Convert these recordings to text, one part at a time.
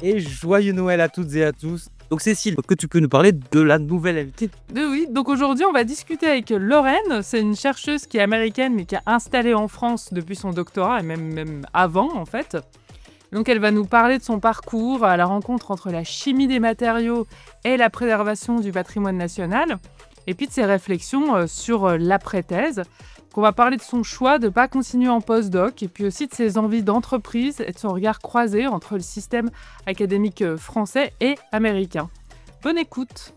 et joyeux Noël à toutes et à tous. Donc Cécile, que tu peux nous parler de la nouvelle invitée? Oui, donc aujourd'hui on va discuter avec Lorraine, c'est une chercheuse qui est américaine mais qui est installée en France depuis son doctorat et même avant en fait. Donc elle va nous parler de son parcours à la rencontre entre la chimie des matériaux et la préservation du patrimoine national, et puis de ses réflexions sur l'après-thèse. Donc on va parler de son choix de ne pas continuer en postdoc, et puis aussi de ses envies d'entreprise et de son regard croisé entre le système académique français et américain. Bonne écoute!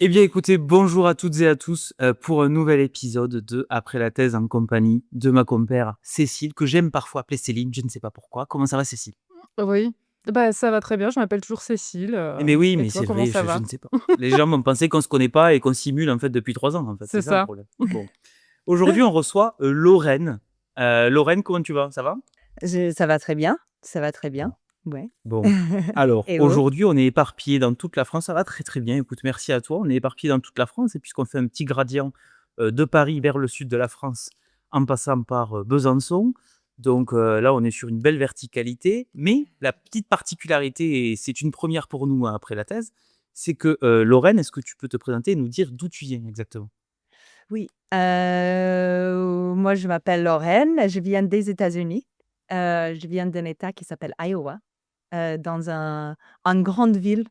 Eh bien écoutez, bonjour à toutes et à tous pour un nouvel épisode de Après la thèse en compagnie de ma compère Cécile, que j'aime parfois appeler Céline, je ne sais pas pourquoi. Comment ça va Cécile? Oui, bah ça va très bien, je m'appelle toujours Cécile. Mais oui, Et mais toi, c'est comment vrai, ça je va? ne sais pas. Les gens vont penser qu'on se connaît pas et qu'on simule en fait depuis 3 ans en fait, c'est C'est ça le ça. problème. Bon. Aujourd'hui on reçoit Lorraine. Lorraine, comment tu vas? Ça va? Ça va très bien, ça va très bien, ouais. Bon, alors Et vous? aujourd'hui, on est éparpillés dans toute la France. Ça va très, très bien. Écoute, merci à toi. On est éparpillés dans toute la France et puisqu'on fait un petit gradient de Paris vers le sud de la France en passant par Besançon. Donc là, on est sur une belle verticalité. Mais la petite particularité, et c'est une première pour nous hein, après la thèse, c'est que Lorraine, est-ce que tu peux te présenter et nous dire d'où tu viens exactement? Oui, moi je m'appelle Lorraine, je viens des États-Unis. Je viens d'un État qui s'appelle Iowa, dans une grande ville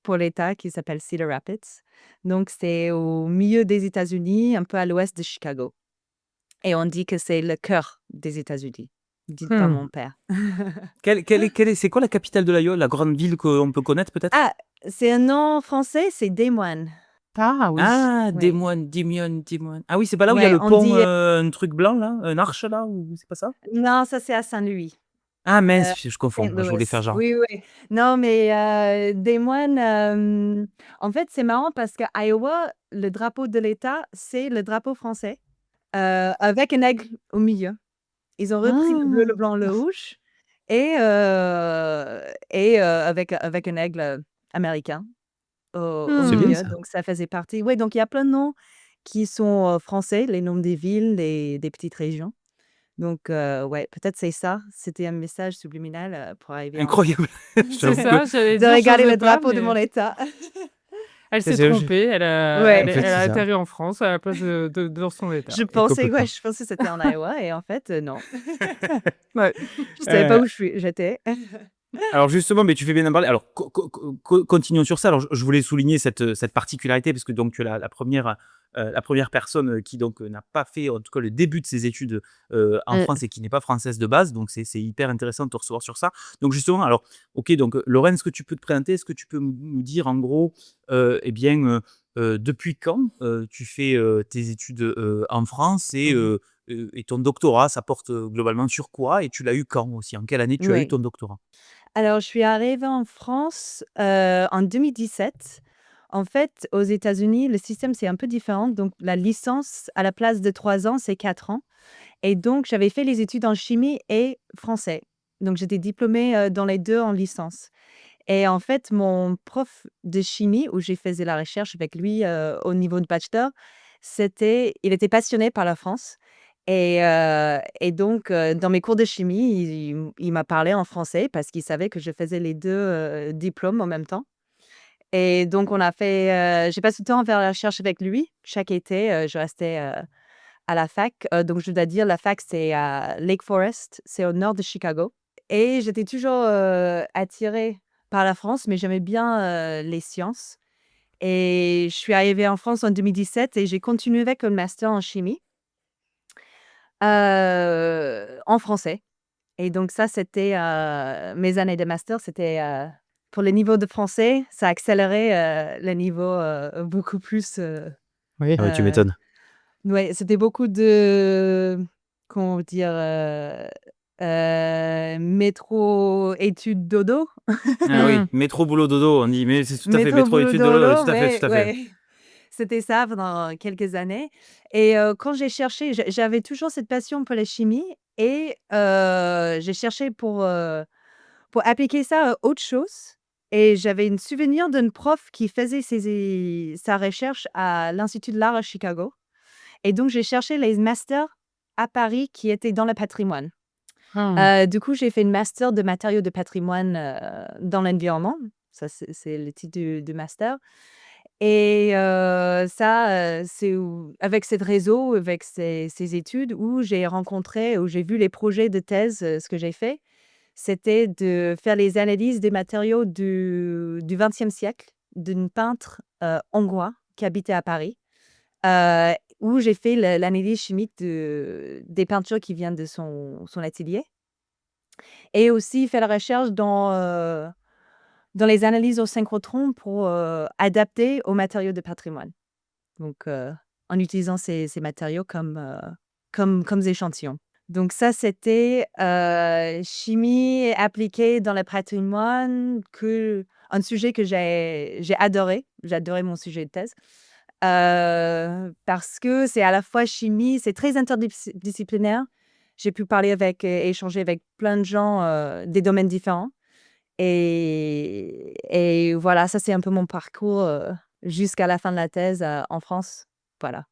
pour l'État qui s'appelle Cedar Rapids. Donc c'est au milieu des États-Unis, un peu à l'ouest de Chicago, et on dit que c'est le cœur des États-Unis, dites par mon père. C'est quoi la capitale de l'Iowa, la grande ville qu'on peut connaître peut-être? Ah, c'est un nom français, c'est Des Moines. Ah oui. Ah, des Oui, moines, des moines, des moines. Ah oui, c'est pas là où il y a ouais, le on pont, dit, un truc blanc là, un arche là, ou c'est pas ça? non, ça c'est à Saint-Louis. Ah Heu, mince, je confonds, Saint je voulais faire Louis. genre. Oui, oui. Non, mais Des Moines, en fait, c'est marrant parce qu'à Iowa, le drapeau de l'État, c'est le drapeau français, avec un aigle au milieu. Ils ont repris le bleu, le Ah! blanc, le rouge et avec un aigle, américain au C'est bien Mmh. milieu, ça. donc ça faisait partie, ouais, donc il y a plein de noms qui sont, français, les noms des villes, des petites régions. Donc ouais, peut-être c'est ça, c'était un message subliminal, pour arriver en France. Incroyable. C'est J'avoue que ça, j'allais De dire, regarder j'osais le pas, drapeau de mon mais état. elle c'est s'est c'est trompée, Ouais, en fait, elle c'est a ça. atterri en France à la place de dans son état. Et complètement. je pensais que c'était en Iowa et en fait, non. Ouais. Je savais pas Heu où j'étais. Alors justement, mais tu fais bien d'en parler. Alors continuons sur ça. Alors je voulais souligner cette particularité parce que donc tu es la première personne, qui donc, n'a pas fait en tout cas le début de ses études, en Mmh. France et qui n'est pas française de base. Donc c'est hyper intéressant de te recevoir sur ça. Donc justement, alors OK, donc, Lorraine, est-ce que tu peux te présenter? Est-ce que tu peux nous dire en gros, eh bien, depuis quand, tu fais, tes études, en France Mmh. et ton doctorat, ça porte, globalement sur quoi? Et tu l'as eu quand aussi? En quelle année tu as eu Oui. ton doctorat? Alors je suis arrivée en France, en 2017. En fait, aux États-Unis, le système, c'est un peu différent. Donc la licence, à la place de 3 ans, c'est 4 ans. Et donc, j'avais fait les études en chimie et français. Donc, j'étais diplômée, dans les 2 en licence. Et en fait, mon prof de chimie, où j'ai faisais la recherche avec lui, au niveau de bachelor, il était passionné par la France et donc, dans mes cours de chimie, il m'a parlé en français parce qu'il savait que je faisais les 2 diplômes en même temps. Et donc j'ai passé du temps à faire la recherche avec lui. Chaque été, je restais, à la fac, donc je dois dire la fac, c'est à Lake Forest, c'est au nord de Chicago et j'étais toujours, attirée par la France, mais j'aimais bien, les sciences et je suis arrivée en France en 2017 et j'ai continué avec un master en chimie, en français et donc ça, c'était, mes années de master, c'était, pour le niveau de français, ça accélérait, le niveau, beaucoup plus, Oui. Ah ouais, tu heu m'étonnes. ouais, c'était beaucoup de comment dire? Métro études dodo. Ah oui, Mmh. métro boulot dodo, on dit, mais c'est tout à fait Métro métro boulot études dodo, dodo, tout à fait, mais tout à fait. ouais, c'était ça pendant quelques années et quand j'ai cherché, j'avais toujours cette passion pour la chimie et j'ai cherché pour appliquer ça à autre chose et j'avais une souvenir d'une prof qui faisait sa recherche à l'Institut de l'art à Chicago et donc j'ai cherché les masters à Paris qui était dans le patrimoine. Hmm. Du coup, j'ai fait une master de matériaux de patrimoine dans l'environnement. Ça, c'est le titre du master. Et ça, avec ce réseau, avec ces études où j'ai rencontré, où j'ai vu les projets de thèse, ce que j'ai fait, c'était de faire les analyses des matériaux du XXe siècle d'une peintre hongrois qui habitait à Paris, heu, où j'ai fait l'analyse chimique des peintures qui viennent de son atelier et aussi fait la recherche dans les analyses au synchrotron pour adapter aux matériaux de patrimoine. Donc, en utilisant ces matériaux comme échantillons. Donc ça, c'était, chimie appliquée dans le patrimoine, un sujet que j'ai adoré. J'ai adoré mon sujet de thèse, parce que c'est à la fois chimie, c'est très interdisciplinaire. J'ai pu parler avec et échanger avec plein de gens, des domaines différents et voilà, ça, c'est un peu mon parcours, jusqu'à la fin de la thèse, en France. Voilà,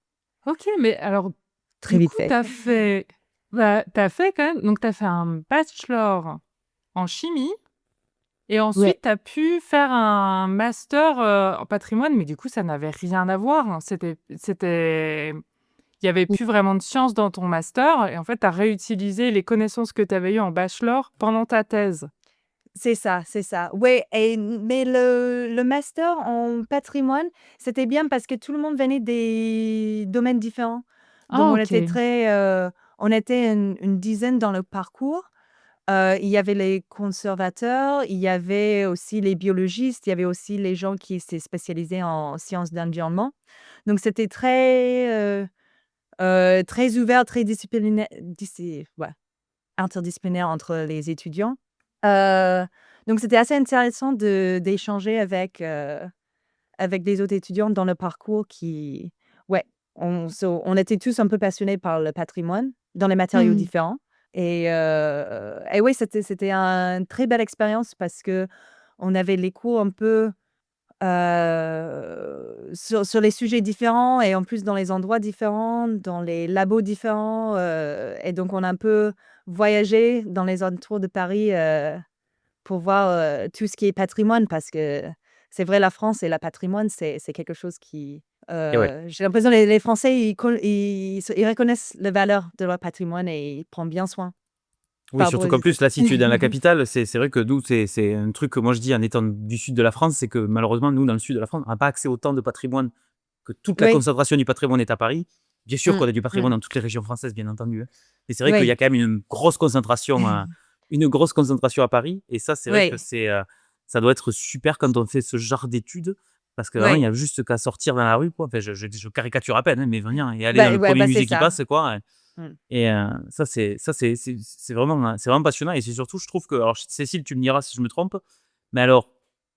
Ok, mais alors, très du vite coup, fait. t'as fait quand même, donc t'as fait un bachelor en chimie et Ouais. ensuite t'as pu faire un master en patrimoine, mais du coup, ça n'avait rien à voir, hein. Il y avait plus vraiment de sciences dans ton master et en fait, t'as réutilisé les connaissances que t'avais eues en bachelor pendant ta thèse. C'est ça, c'est ça. Ouais mais le master en patrimoine, c'était bien parce que tout le monde venait des domaines différents. Donc Ah, ok. on était une dizaine dans le parcours. Il y avait les conservateurs, il y avait aussi les biologistes, il y avait aussi les gens qui étaient spécialisés en sciences d'environnement. Donc c'était très ouvert, très ouais, interdisciplinaire entre les étudiants. Heu, donc c'était assez intéressant d'échanger avec des autres étudiants dans le parcours qui ouais, on était tous un peu passionnés par le patrimoine dans les matériaux Hmm. différents et oui, c'était une très belle expérience parce qu'on avait les cours un peu, sur les sujets différents et en plus dans les endroits différents, dans les labos différents, et donc on a un peu voyagé dans les alentours de Paris, pour voir, tout ce qui est patrimoine parce que c'est vrai, la France et la patrimoine, c'est quelque chose qui, Et ouais. j'ai l'impression les Français, ils reconnaissent la valeur de leur patrimoine et ils prennent bien soin Oui, par rapport aux surtout qu'en plus, là, si tu es États-Unis. dans la capitale, c'est vrai que nous, c'est un truc que moi je dis en étant du sud de la France, c'est que malheureusement, nous, dans le sud de la France, on n'a pas accès au temps de patrimoine, que toute la Oui. concentration du patrimoine est à Paris. Bien sûr Mmh. qu'on a du patrimoine Mmh. dans toutes les régions françaises, bien entendu, hein. Mais c'est vrai qu'il y a Oui. quand même une grosse concentration à Paris. Et ça, c'est vrai que Oui. ça doit être super quand on fait ce genre d'études. Parce que vraiment, il y Oui. a juste qu'à sortir dans la rue, quoi. Enfin, je caricature à peine, hein, mais venir et aller dans Bah, le ouais, premier bah, c'est musée qui ça. passe, quoi. Mmh. Et c'est vraiment passionnant et c'est surtout, je trouve que alors Cécile, tu me diras si je me trompe, mais alors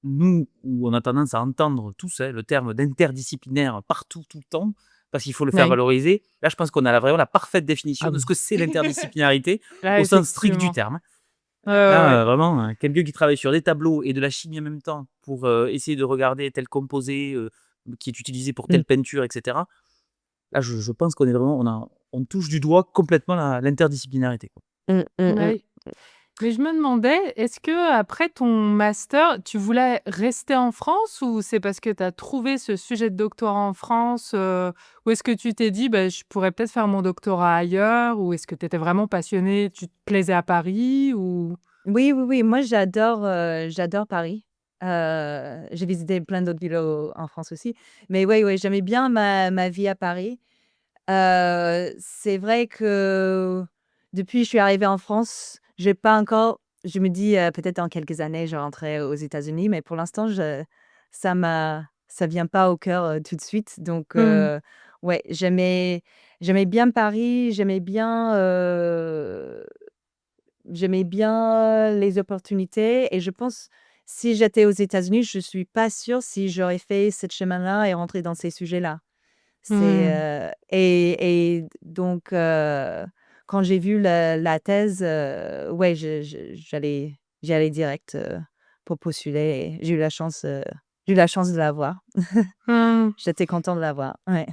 nous, où on a tendance à entendre tous, hein, le terme d'interdisciplinaire partout, tout le temps, parce qu'il faut le faire Oui. valoriser. Là, je pense qu'on a vraiment la parfaite Ah définition de ce bon. que c'est l'interdisciplinarité Là, au sens strict du effectivement. terme, hein. Ouais, ouais, ouais. Là, vraiment, quelqu'un qui travaille sur des tableaux et de la chimie en même temps pour, essayer de regarder tel composé, qui est utilisé pour Mmh. telle peinture et cetera. Là, je pense qu'on est vraiment on touche du doigt complètement l'interdisciplinarité, quoi. Mmh, mmh, mmh. Ouais. Mais je me demandais, est-ce que après ton master, tu voulais rester en France ou c'est parce que tu as trouvé ce sujet de doctorat en France, ou est-ce que tu t'es dit: «Bah, je pourrais peut-être faire mon doctorat ailleurs» ou est-ce que tu étais vraiment passionnée, tu te plaisais à Paris ou? Oui, oui, oui, moi j'adore Paris. J'ai visité plein d'autres villes en France aussi. Mais oui, oui, j'aimais bien ma vie à Paris. C'est vrai que depuis que je suis arrivée en France, j'ai pas encore je me dis, peut-être dans quelques années, je rentrerai aux États-Unis, mais pour l'instant, ça vient pas au cœur, tout de suite. Donc, Mmh. ouais, j'aimais bien Paris, j'aimais bien les opportunités et je pense, si j'étais aux États-Unis, je suis pas sûre si j'aurais fait ce chemin-là et rentré dans ces sujets-là. Mmh. Et donc quand j'ai vu la thèse, ouais, j'y allais direct, pour postuler et j'ai eu la chance de l'avoir. Mmh. J'étais contente de l'avoir. Ouais.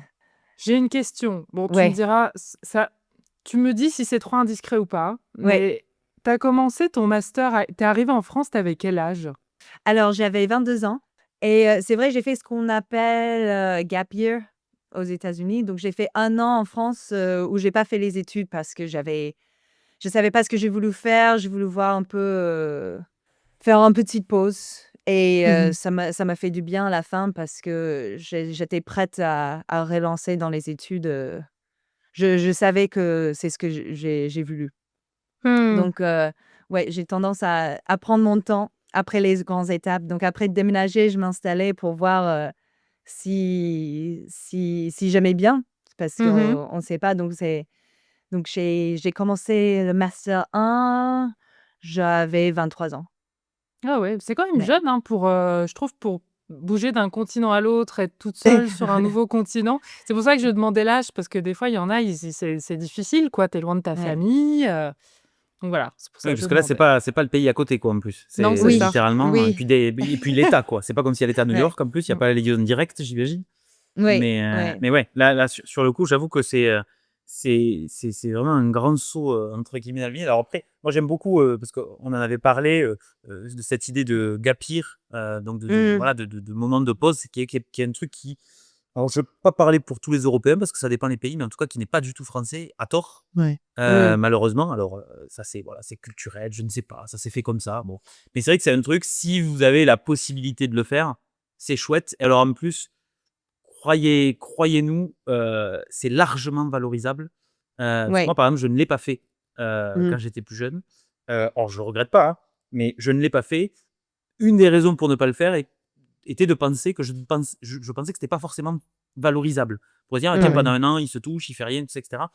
J'ai une question. Bon, tu me Ouais. diras, ça tu me dis si c'est trop indiscret ou pas, Ouais. mais tu as commencé ton master, tu es arrivée en France, tu avais quel âge? Alors j'avais 22 ans et c'est vrai, j'ai fait ce qu'on appelle, gap year aux États-Unis. Donc j'ai fait 1 an en France, où j'ai pas fait les études parce que je savais pas ce que j'ai voulu faire. J'ai voulu voir un peu, faire une petite pause et Mmh. ça m'a fait du bien à la fin parce que j'étais prête à relancer dans les études, je savais que c'est ce que j'ai voulu. Mmh. Donc ouais, j'ai tendance à prendre mon temps après les grandes étapes. Donc après déménager, je m'installais pour voir, si j'aimais bien parce Mmh. qu'on ne sait pas. Donc j'ai commencé le master 1, j'avais 23 ans. Ah ouais, c'est quand même Ouais. jeune, hein, pour, je trouve pour bouger d'un continent à l'autre, être toute seule sur un nouveau continent. C'est pour ça que je demandais l'âge parce que des fois, il y en a, ils c'est difficile quoi, tu es loin de ta Ouais. famille, donc voilà, c'est pour ça Oui, que je parce que là, c'est demandais. pas c'est pas le pays à côté, quoi, en plus. Non, C'est c'est Oui, ça. littéralement, oui, et puis l'État, quoi. C'est pas comme s'il y a l'État de New ouais. York, en plus, il y a Mmh. pas la liaison directe, j'imagine. Oui, ouais. Mais ouais, là sur le coup, j'avoue que c'est vraiment un grand saut, entre guillemets, dans la vie. Alors après, moi j'aime beaucoup, parce qu'on en avait parlé, de cette idée de gap year, donc Mmh. voilà, de moment de pause, qui est un truc qui, alors je ne vais pas parler pour tous les Européens parce que ça dépend des pays, mais en tout cas qui n'est pas du tout français, à tort, Ouais. Mmh. malheureusement. Alors, ça c'est, voilà, c'est culturel, je ne sais pas, ça s'est fait comme ça, bon. Mais c'est vrai que c'est un truc, si vous avez la possibilité de le faire, c'est chouette. Et alors en plus, croyez-nous, c'est largement valorisable. Parce que Ouais. moi, par exemple, je ne l'ai pas fait, Mmh. quand j'étais plus jeune. Alors je regrette pas, hein, mais je ne l'ai pas fait. Une des raisons pour ne pas le faire était de penser que je pensais que c'était pas forcément valorisable. Pour dire: «Ah tiens, pendant Mmh. 1 an, il se touche, il fait rien, tout ça et cetera».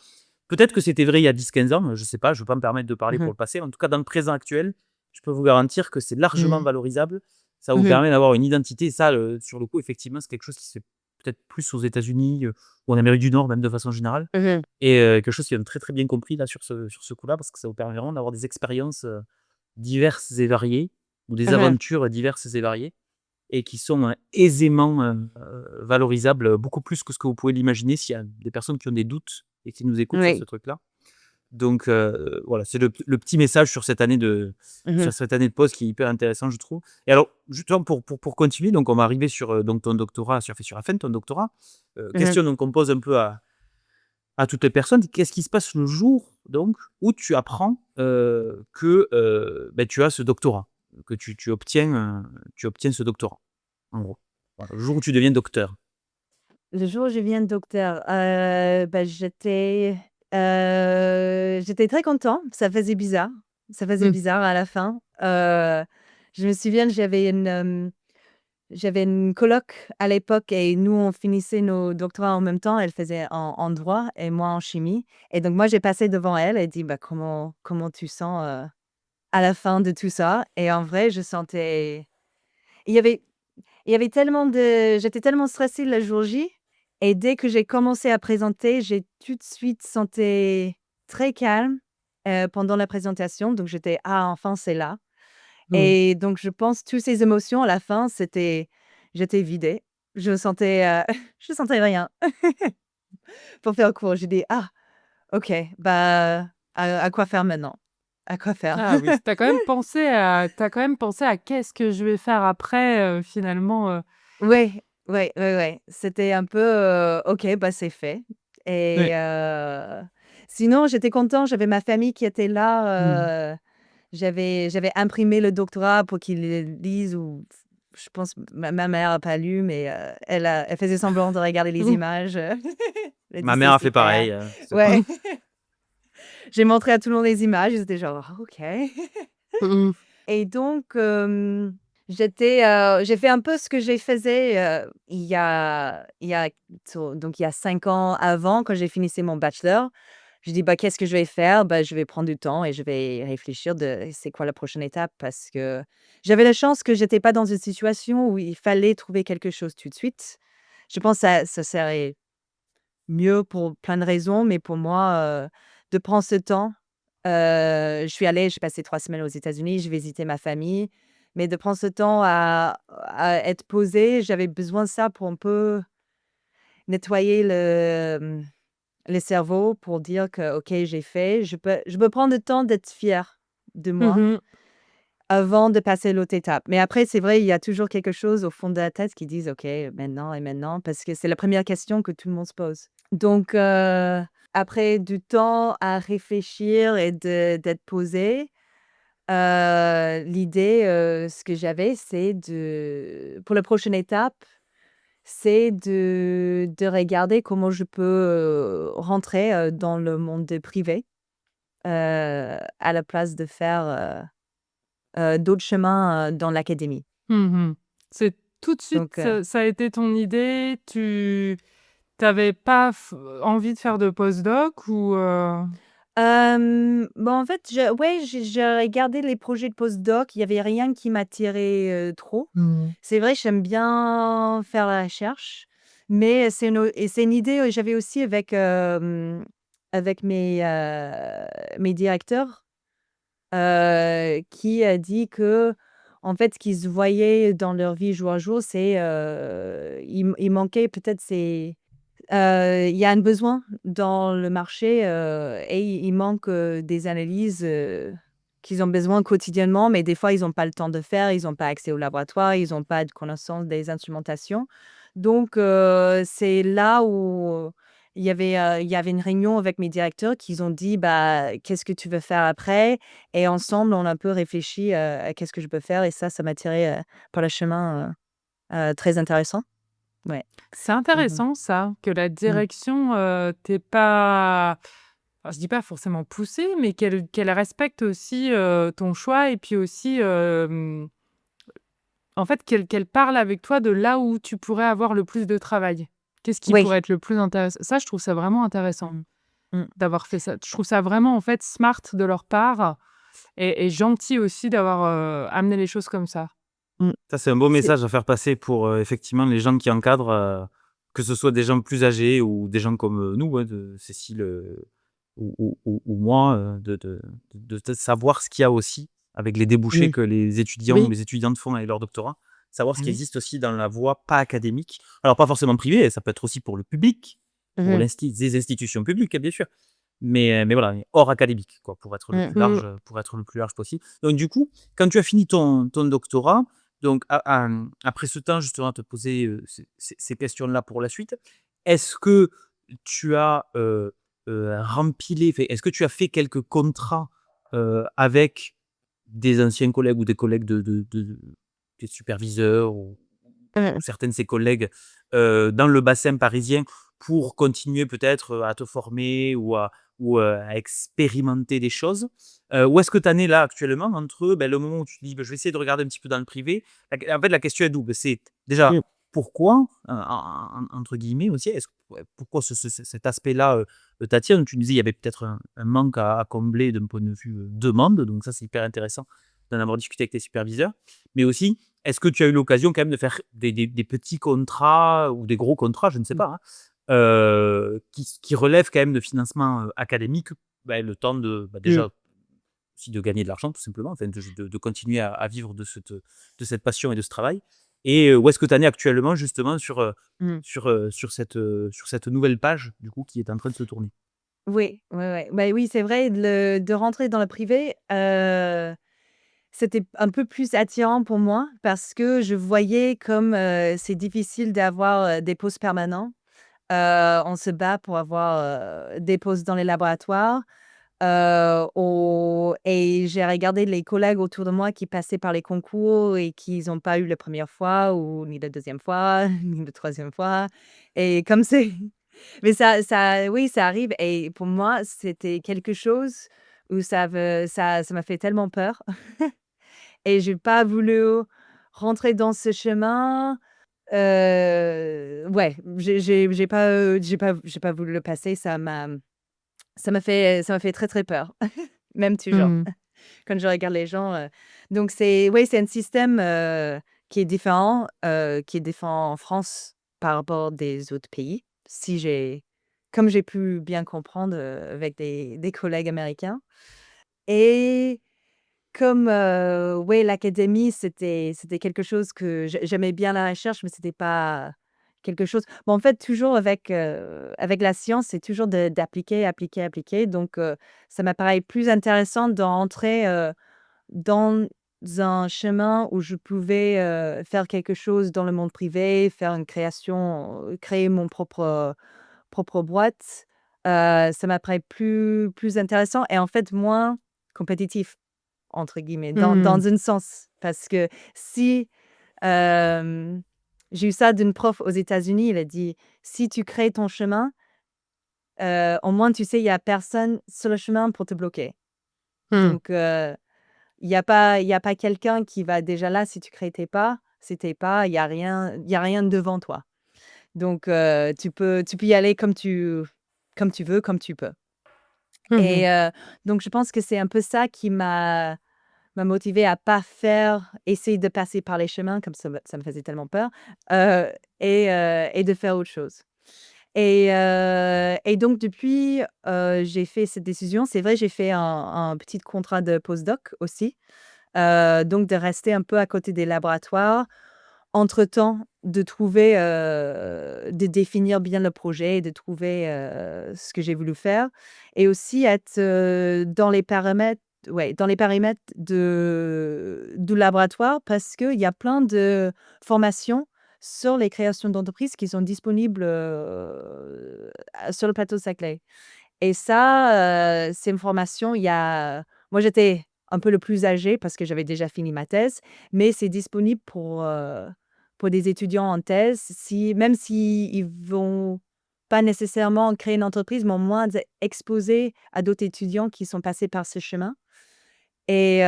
Peut-être que c'était vrai il y a 10, 15 ans, je sais pas, je veux pas me permettre de parler Mmh pour mh. le passé. En tout cas, dans le présent actuel, je peux vous garantir que c'est largement Mmh. valorisable. Ça vous Mmh. permet d'avoir une identité, et ça, sur le coup, effectivement, c'est quelque chose qui se fait peut-être plus aux États-Unis, ou en Amérique du Nord, même de façon générale, Mmh. et quelque chose qui est très, très bien compris là sur ce coup-là, parce que ça vous permet vraiment d'avoir des expériences, diverses et variées, ou des Mmh. aventures diverses et variées, et qui sont, aisément, valorisables, beaucoup plus que ce que vous pouvez l'imaginer s'il y a des personnes qui ont des doutes et qui nous écoutent sur ce Oui. truc-là. Donc voilà, c'est le petit message Mmh. sur cette année de pause qui est hyper intéressant, je trouve. Et alors, justement, pour continuer, donc on va arriver sur, donc ton doctorat, sur la fin de ton doctorat. Mmh. Question donc qu'on pose un peu à toutes les personnes. Qu'est-ce qui se passe le jour donc où tu apprends, que, bah, tu as ce doctorat, que tu obtiens ce doctorat, en gros? Voilà, le jour où tu deviens docteur. Le jour où je deviens docteur, bah, j'étais très content. Ça faisait bizarre. Ça faisait Mmh. bizarre à la fin. Je me souviens, j'avais une coloc à l'époque et nous, on finissait nos doctorats en même temps. Elle faisait en droit et moi en chimie et donc moi, j'ai passé devant elle et dit: «Bah, comment tu sens, à la fin de tout ça?» Et en vrai, je sentais il y avait Il y avait tellement de j'étais tellement stressée le jour J et dès que j'ai commencé à présenter, j'ai tout de suite senti très calme, pendant la présentation. Donc j'étais: «Ah enfin c'est là» Mmh. et donc je pense toutes ces émotions à la fin, j'étais vidée. Je sentais, je sentais rien. Pour faire court, j'ai dit: «Ah OK, bah, à quoi faire maintenant? À quoi faire?» Ah oui, tu quand même pensé à qu'est-ce que je vais faire après, finalement, Ouais, ouais, ouais, ouais. C'était un peu, OK, bah, c'est fait et ouais. sinon j'étais content, j'avais ma famille qui était Mmh. là, j'avais imprimé le doctorat pour qu'ils le lisent ou je pense ma mère a pas lu mais elle faisait semblant de regarder les Mmh. images, elle dit: Ma «C'est mère a fait super». pareil, c'est pas. Ouais, j'ai montré à tout le monde les images, ils étaient genre: «Ah OK». Mmh. Et donc, j'ai fait un peu ce que j'ai faisais, il y a 5 ans avant, quand j'ai finissé mon bachelor. Je dis: «Bah, qu'est-ce que je vais faire? Bah, je vais prendre du temps et je vais réfléchir de c'est quoi la prochaine étape?» parce que j'avais la chance que j'étais pas dans une situation où il fallait trouver quelque chose tout de suite. Je pense ça serait mieux pour plein de raisons, mais pour moi, de prendre ce temps. J'ai passé 3 semaines aux États-Unis, j'ai visité ma famille, mais de prendre ce temps à être posée, j'avais besoin de ça pour un peu nettoyer le cerveau pour dire que, OK, j'ai fait. Je peux prendre le temps d'être fière de moi Mmh. avant de passer à l'autre étape. Mais après, c'est vrai, il y a toujours quelque chose au fond de la tête qui disent: «OK, maintenant et maintenant», parce que c'est la première question que tout le monde se pose. Donc après du temps à réfléchir et d'être posée, l'idée, ce que j'avais, c'est pour la prochaine étape, c'est de regarder comment je peux, rentrer, dans le monde privé, à la place de faire, d'autres chemins, dans l'académie. Mmh. C'est tout de suite, Donc ça a été ton idée? Tu avais pas envie de faire de postdoc ou bah, en fait, j'ai regardé les projets de postdoc, il y avait rien qui m'attirait, trop. Mmh. C'est vrai, j'aime bien faire la recherche, mais c'est une idée, j'avais aussi avec mes directeurs, qui a dit que en fait, ce qu'ils se voyaient dans leur vie jour à jour, c'est, il manquait peut-être il y a un besoin dans le marché, et il manque, des analyses, qu'ils ont besoin quotidiennement, mais des fois, ils ont pas le temps de faire, ils ont pas accès au laboratoire, ils ont pas de connaissance des instrumentations. Donc c'est là où il y avait une réunion avec mes directeurs qu'ils ont dit: «Bah, qu'est-ce que tu veux faire après?» Et ensemble, on a un peu réfléchi, à qu'est-ce que je peux faire et ça m'a tiré par le chemin, très intéressant. Ouais. c'est Mmh. intéressant ça, que la Mmh. direction, t'ait pas enfin, je dis pas forcément poussée, mais qu'elle respecte aussi, ton choix et puis aussi, en fait, qu'elle parle avec toi de là où tu pourrais avoir le plus de travail. Qu'est-ce qui Oui. pourrait être le plus intéressant? Ça, je trouve ça vraiment intéressant Mmh. Mmh. d'avoir fait ça. Je trouve ça vraiment, en fait, smart de leur part et gentil aussi d'avoir, amené les choses comme ça. Mmh. Ça, c'est un beau C'est message à faire passer pour, effectivement les gens qui encadrent, que ce soit des gens plus âgés ou des gens comme, nous, hein, de Cécile, ou moi, de savoir ce qu'il y a aussi avec les débouchés Mmh. que les étudiants ou Oui. les étudiantes font avec leur doctorat. Savoir Ah ce qui oui. existe aussi dans la voie pas académique. Alors pas forcément privée, ça peut être aussi pour le public, pour Mmh. des institutions publiques, hein, bien sûr. Mais voilà, hors académique, quoi, Mmh. pour être le plus large possible. Donc du coup, quand tu as fini ton doctorat, donc après ce temps justement à te poser, ces questions-là pour la suite, est-ce que tu as, est-ce que tu as fait quelques contrats, avec des anciens collègues ou des collègues de tes superviseurs ou Mmh. certains de ses collègues, dans le bassin parisien pour continuer peut-être, à te former ou à expérimenter des choses? Où est-ce que tu en es là actuellement entre, le moment où tu te dis: «Beh, je vais essayer de regarder un petit peu dans le privé». En fait, la question est double. C'est déjà Mmh. pourquoi, entre guillemets aussi, est-ce ouais, pourquoi cet aspect-là, t'attire? Donc tu nous disais il y avait peut-être un manque à combler d'un point de vue, demande, donc ça c'est hyper intéressant d'en avoir discuté avec tes superviseurs. Mais aussi, est-ce que tu as eu l'occasion quand même de faire des petits contrats ou des gros contrats, je ne sais Mmh. pas, hein, qui relèvent quand même de financement, académique, le temps de, Mmh. déjà aussi de gagner de l'argent tout simplement, enfin de continuer à vivre de cette passion et de ce travail et où est-ce que tu en es actuellement justement Mmh. sur cette nouvelle page du coup qui est en train de se tourner? Oui, ouais, ouais. Bah, oui, c'est vrai de rentrer dans le privé, c'était un peu plus attirant pour moi parce que je voyais comme, c'est difficile d'avoir, des postes permanents. On se bat pour avoir, des postes dans les laboratoires. Et j'ai regardé les collègues autour de moi qui passaient par les concours et qui n'ont pas eu la première fois ou ni la deuxième fois, ni la troisième fois et comme c'est mais ça oui, ça arrive et pour moi, c'était quelque chose où ça m'a fait tellement peur et j'ai pas voulu rentrer dans ce chemin. Ouais, j'ai pas voulu le passer, ça m'a fait très, très peur, même toujours. Mmh. Quand je regarde les gens, donc c'est oui, c'est un système, qui est différent en France par rapport des autres pays. Si j'ai Comme j'ai pu bien comprendre, avec des collègues américains et comme, ouais, l'académie, c'était quelque chose que j'aimais bien la recherche, mais c'était pas quelque chose. Bon, en fait, toujours avec la science, c'est toujours d'appliquer, appliquer, appliquer. Donc, ça m'apparaît plus intéressant d'entrer dans un chemin où je pouvais faire quelque chose dans le monde privé, faire une création, créer mon propre boîte. Ça m'apparaît plus intéressant et en fait moins compétitif, entre guillemets, dans un sens. Parce que si euh, j'ai eu ça d'une prof aux États-Unis, elle a dit, si tu crées ton chemin, au moins tu sais, il n'y a personne sur le chemin pour te bloquer. Donc, il y a pas quelqu'un qui va déjà là, si tu crées tes pas, c'est tes pas, il y a rien devant toi. Donc, tu peux y aller comme tu veux, comme tu peux. Et donc, je pense que c'est un peu ça qui m'a motivée à pas essayer de passer par les chemins, comme ça me faisait tellement peur, et de faire autre chose. Et donc depuis, j'ai fait cette décision. C'est vrai, j'ai fait un petit contrat de postdoc aussi, donc de rester un peu à côté des laboratoires. Entre-temps, de définir bien le projet, de trouver, ce que j'ai voulu faire et aussi être, dans les paramètres du laboratoire parce qu'il y a plein de formations sur les créations d'entreprises qui sont disponibles, sur le plateau de Saclay et ça, c'est une formation, moi, j'étais un peu le plus âgée parce que j'avais déjà fini ma thèse, mais c'est disponible pour des étudiants en thèse, même s'ils vont pas nécessairement créer une entreprise, mais au moins exposer à d'autres étudiants qui sont passés par ce chemin. Et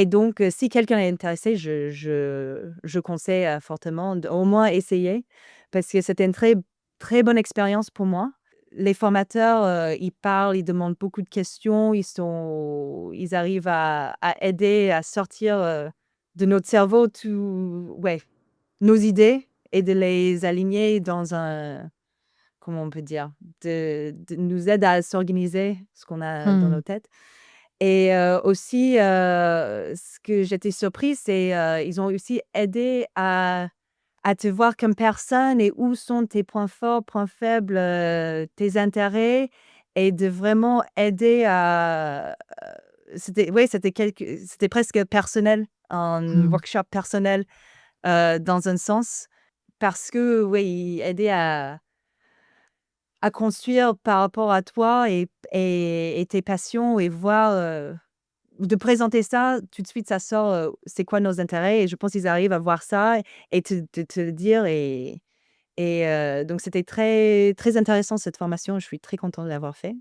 donc, si quelqu'un est intéressé, je conseille fortement au moins essayer parce que c'était une très, très bonne expérience pour moi. Les formateurs, ils parlent, ils demandent beaucoup de questions, ils arrivent à aider à sortir de notre cerveau nos idées et de les aligner dans comment on peut dire, nous aide à s'organiser ce qu'on a dans nos têtes. Et aussi, ce que j'étais surprise, c'est ils ont aussi aidé à te voir comme personne et où sont tes points forts, points faibles, tes intérêts et de vraiment aider c'était presque personnel, un workshop personnel, dans un sens parce que, oui, aider à construire par rapport à toi et tes passions et voir, de présenter ça, tout de suite, ça sort, c'est quoi nos intérêts et je pense qu'ils arrivent à voir ça et te le dire donc c'était très, très intéressant cette formation. Je suis très contente de l'avoir fait.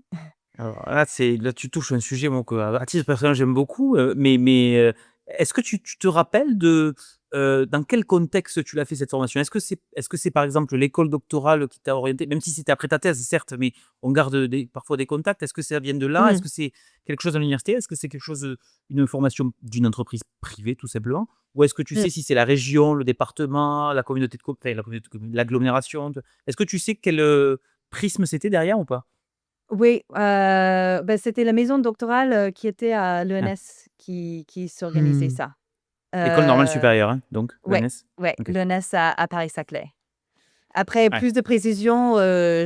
Alors là, tu touches un sujet, moi, que, à titre personnel, j'aime beaucoup, est-ce que tu te rappelles dans quel contexte tu l'as fait cette formation? Est-ce que c'est, par exemple, l'école doctorale qui t'a orienté? Même si c'était après ta thèse, certes, mais on garde parfois des contacts. Est-ce que ça vient de là? Est-ce Mmh. que c'est quelque chose à l'université? Est-ce que c'est quelque chose, une formation d'une entreprise privée, tout simplement? Ou est-ce que tu Mmh. sais si c'est la région, le département, la communauté enfin, la communauté de communes, l'agglomération? Est-ce que tu sais quel, prisme c'était derrière ou pas? Oui, c'était la maison doctorale, qui était à Ah. l'ENS qui s'organisait ça. École normale Heu, supérieure, hein, donc ouais, l'ENS? ouais, OK. l'ENS à Paris-Saclay. Après Ouais. plus de précision,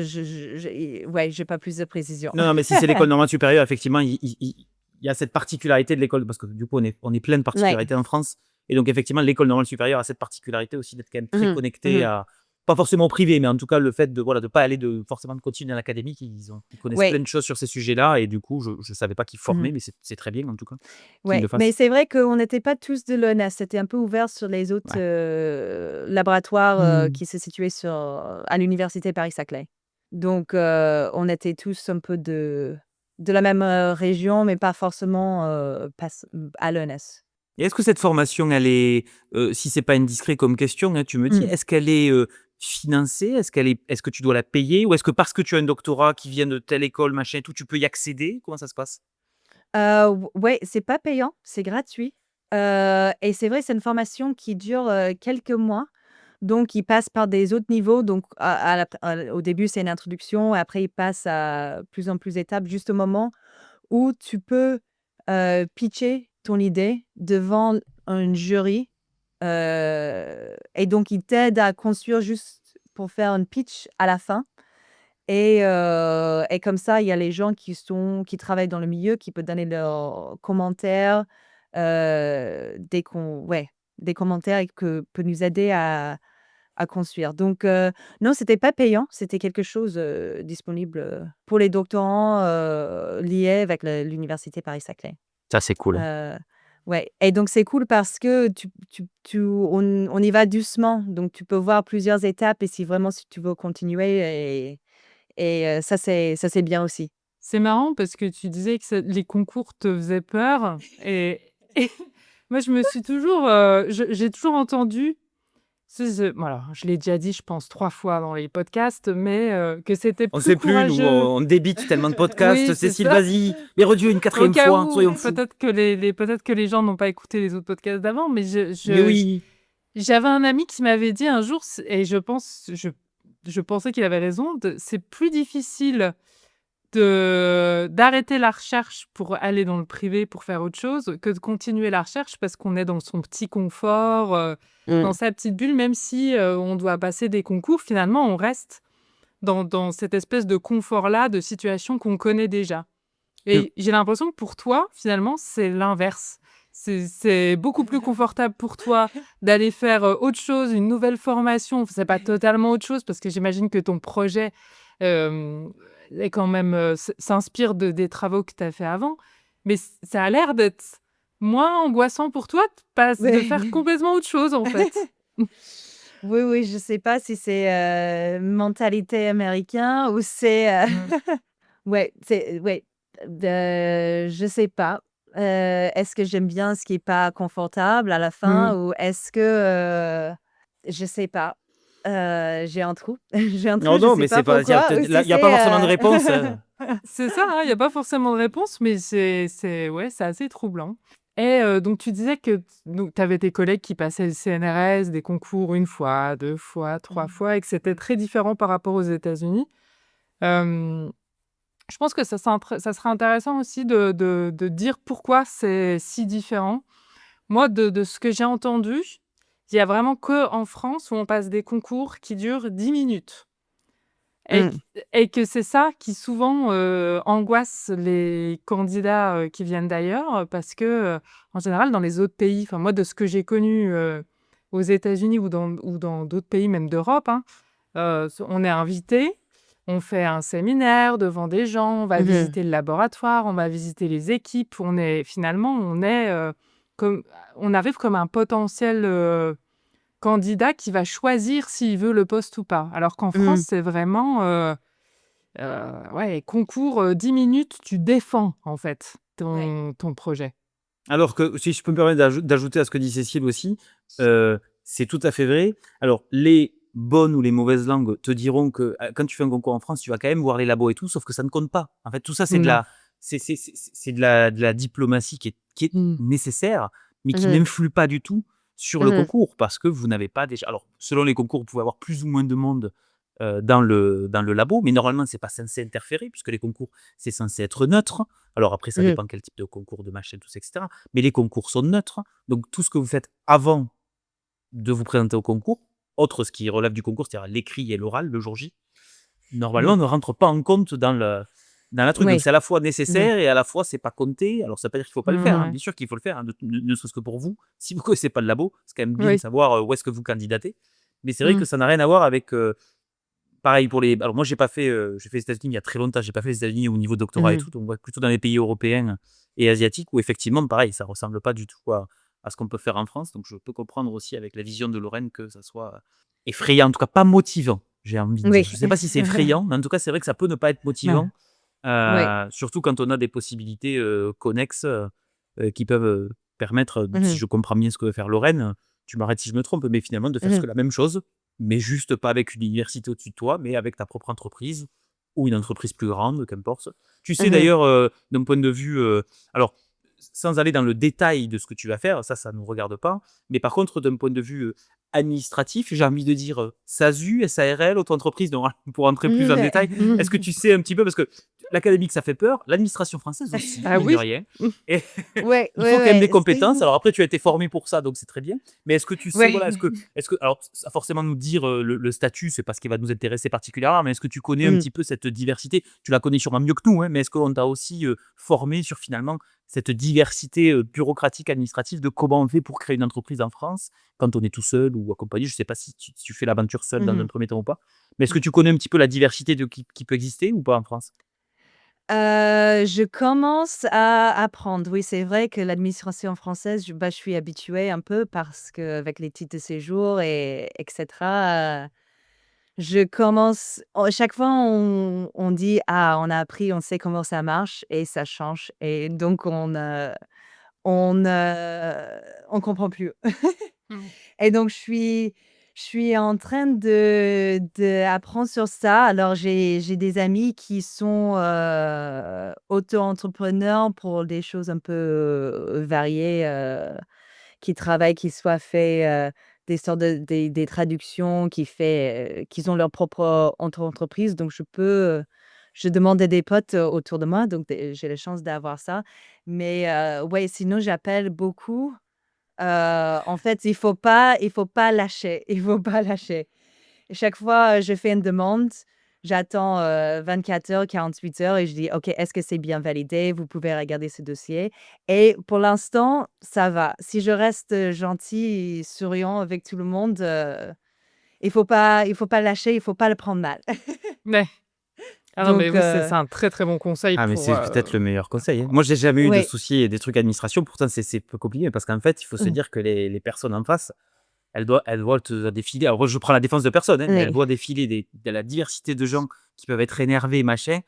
j'ai pas plus de précision. Non, non, mais si c'est l'école normale supérieure, effectivement, il y a cette particularité de l'école parce que du coup, on est plein de Ouais. particularités en France et donc effectivement, l'école normale supérieure a cette particularité aussi d'être quand même très Mmh connectée mh. à pas forcément au privé, mais en tout cas, le fait de, voilà, de pas aller forcément de continuer à l'académique. Ils connaissent Ouais. plein de choses sur ces sujets-là et du coup, je savais pas qu'ils Mmh formaient, mais c'est très bien en tout cas qu'ils le Ouais, mais fassent. c'est vrai qu'on n'était pas tous de l'ENS, c'était un peu ouvert sur les autres, Ouais. laboratoires, Mmh. qui se situaient à l'université Paris-Saclay. Donc on était tous un peu de la même, région, mais pas forcément, à l'ENS. Et est-ce que cette formation, elle est, si c'est pas indiscret comme question, hein, tu me dis, Mmh. est-ce qu'elle est, financée? Est-ce que tu dois la payer? Ou est-ce que parce que tu as un doctorat qui vient de telle école, machin et tout, tu peux y accéder? Comment ça se passe? Ouais, c'est pas payant, c'est gratuit, et c'est vrai, c'est une formation qui dure, quelques mois, donc il passe par des autres niveaux, donc au début, c'est une introduction, après il passe à plus en plus d'étapes, juste au moment où tu peux, pitcher ton idée devant un jury Et donc, ils t'aident à construire juste pour faire un pitch à la fin. Et comme ça, il y a les gens qui travaillent dans le milieu, qui peuvent donner leurs commentaires, des commentaires et que peut nous aider à construire. Donc, non, c'était pas payant, c'était quelque chose disponible pour les doctorants liés avec l'Université Paris-Saclay. Ça, c'est cool. Ouais, et donc c'est cool parce que on y va doucement, donc tu peux voir plusieurs étapes et si tu veux continuer et ça c'est bien aussi. C'est marrant parce que tu disais que les concours te faisaient peur et moi je me suis toujours, j'ai toujours entendu, voilà, je l'ai déjà dit je pense 3 fois dans les podcasts, mais que c'était On plus sait plus, nous, courageux. on débite tellement de podcasts. Oui, c'est Cécile, ça. vas-y, mais redieu une Au quatrième cas fois, où, soyons fous. peut-être que les gens n'ont pas écouté les autres podcasts d'avant, mais Mais oui. j'avais un ami qui m'avait dit un jour, et je pensais qu'il avait raison, c'est plus difficile d'arrêter la recherche pour aller dans le privé pour faire autre chose que de continuer la recherche parce qu'on est dans son petit confort, dans sa petite bulle, même si on doit passer des concours, finalement, on reste dans cette espèce de confort-là, de situation qu'on connaît déjà. Mm. Et j'ai l'impression que pour toi, finalement, c'est l'inverse. C'est beaucoup plus confortable pour toi d'aller faire autre chose, une nouvelle formation. C'est pas totalement autre chose parce que j'imagine que ton projet est quand même s'inspire des travaux que tu as fait avant. Mais ça a l'air d'être moins angoissant pour toi de faire Ouais. complètement autre chose, en fait. Oui, oui, je sais pas si c'est mentalité américain ou c'est ouais, je sais pas. Est-ce que j'aime bien ce qui est pas confortable à la fin ou est-ce que je sais pas. J'ai un trou. J'ai un trou, Non, je non, sais mais pas c'est pas, pourquoi ou là, si il n'y a pas forcément de c'est réponse. C'est ça, hein, il y a pas forcément de réponse, mais ouais, c'est assez troublant. Et donc tu disais que tu avais tes collègues qui passaient le CNRS, des concours 1 fois, 2 fois, 3 fois et que c'était très différent par rapport aux États-Unis. Hem, je pense que ça serait intéressant aussi de dire pourquoi c'est si différent. Moi, de ce que j'ai entendu, il y a vraiment qu'en France où on passe des concours qui durent 10 minutes. Et Mmh. et que c'est ça qui souvent, angoisse les candidats, qui viennent d'ailleurs, parce que, en général dans les autres pays, enfin moi de ce que j'ai connu, aux États-Unis ou dans d'autres pays même d'Europe, hein, on est invité, on fait un séminaire devant des gens, on va Mmh. visiter le laboratoire, on va visiter les équipes, on est, comme on arrive comme un potentiel, candidat qui va choisir s'il veut le poste ou pas. Alors qu'en France, Mmh. c'est vraiment, ouais, concours, 10 minutes, tu défends, en fait, Ouais. ton projet. Alors que, si je peux me permettre d'ajouter à ce que dit Cécile aussi, c'est tout à fait vrai. Alors, les bonnes ou les mauvaises langues te diront que quand tu fais un concours en France, tu vas quand même voir les labos et tout, sauf que ça ne compte pas. En fait, tout ça, c'est Non. de la diplomatie qui est Mmh. nécessaire, mais qui Mmh. n'influe pas du tout sur le Mmh. concours parce que vous n'avez pas déjà. Alors, selon les concours, vous pouvez avoir plus ou moins de monde dans le labo, mais normalement, c'est pas censé interférer puisque les concours, c'est censé être neutre. Alors après, ça Mmh. dépend quel type de concours, de machin, tout ça, etc. Mais les concours sont neutres. Donc tout ce que vous faites avant de vous présenter au concours, autre ce qui relève du concours, c'est-à-dire l'écrit et l'oral le jour J, Mmh. normalement ne rentre pas en compte dans la truc. Donc Oui. c'est à la fois Mmh. nécessaire et à la fois c'est pas compté. Alors ça veut pas dire qu'il faut pas le faire, hein. Ouais. Bien sûr qu'il faut le faire, hein, ne serait-ce que pour vous. Si vous connaissez pas le labo, c'est quand même bien de Oui. savoir où est-ce que vous candidatez. Mais c'est vrai que Mmh. ça n'a rien à voir avec pareil pour les. Alors moi j'ai fait les États-Unis il y a très longtemps. J'ai pas fait les États-Unis au niveau doctorat et Mmh. tout. Donc ouais, plutôt dans les pays européens et asiatiques où effectivement pareil, ça ressemble pas du tout à ce qu'on peut faire en France. Donc je peux comprendre aussi avec la vision de Lorraine que ça soit effrayant, en tout cas pas motivant. J'ai envie de dire. Oui. Je sais pas si c'est effrayant, mais en tout cas c'est vrai que ça peut ne pas être Ouais. motivant, Oui. surtout quand on a des possibilités connexes qui peuvent permettre, si Mmh. je comprends bien ce que veut faire Lorraine, tu m'arrêtes si je me trompe, mais finalement de faire ce Mmh. que la même chose, mais juste pas avec une université au-dessus de toi, mais avec ta propre entreprise ou une entreprise plus grande, qu'importe. Tu sais Mmh. d'ailleurs, d'un point de vue, alors sans aller dans le détail de ce que tu vas faire, ça ne nous regarde pas, mais par contre d'un point de vue administratif, j'ai envie de dire SASU, SARL, auto-entreprise, donc pour entrer plus en détail, est-ce que tu sais un petit peu, parce que l'académique, ça fait peur. L'administration française aussi, Ah mine de oui. rien. Et Ouais, il ouais, faut quand même des ouais, compétences. Alors après, tu as été formé pour ça, donc c'est très bien. Mais est-ce que tu sais, ouais. voilà, alors, sans forcément nous dire le statut, c'est pas ce qui va nous intéresser particulièrement, mais est-ce que tu connais un Mm. petit peu cette diversité? Tu la connais sûrement mieux que nous, hein, mais est-ce qu'on t'a aussi formé sur finalement cette diversité bureaucratique, administrative de comment on fait pour créer une entreprise en France quand on est tout seul ou accompagné? Je sais pas si tu fais l'aventure seul dans un Mhm. premier temps ou pas, mais est-ce que tu connais un petit peu la diversité qui peut exister ou pas en France? Je commence à apprendre. Oui, c'est vrai que l'administration française, je suis habituée un peu parce qu'avec les titres de séjour etc., je commence. Chaque fois, on dit, ah, on a appris, on sait comment ça marche et ça change. Et donc, on, on comprend plus. Mm. Et donc, je suis en train d'apprendre sur ça. Alors, j'ai des amis qui sont auto-entrepreneurs pour des choses un peu variées, qui travaillent, qui soient fait des sortes des traductions, qu'ils ont leur propre entreprise. Donc, je demande à des potes autour de moi. Donc, j'ai la chance d'avoir ça. Mais ouais, sinon, j'appelle beaucoup. En fait, il faut pas lâcher, il faut pas lâcher. Et chaque fois, je fais une demande, j'attends 24 heures, 48 heures et je dis: «OK, est-ce que c'est bien validé? Vous pouvez regarder ce dossier» et pour l'instant, ça va. Si je reste gentil et souriant avec tout le monde, il faut pas lâcher, il faut pas le prendre mal. Ouais. Ah non, mais Donc oui, c'est un très, très bon conseil Ah, mais pour, c'est peut-être le meilleur conseil, hein. Moi, j'ai jamais eu de ouais. soucis et des trucs administration, pourtant c'est peu compliqué parce qu'en fait, il faut se Mmh. dire que les personnes en face, elles voient te défiler. Alors moi, je prends la défense de personne, hein, mais elles Oui. voient défiler de la diversité de gens qui peuvent être énervés, machin.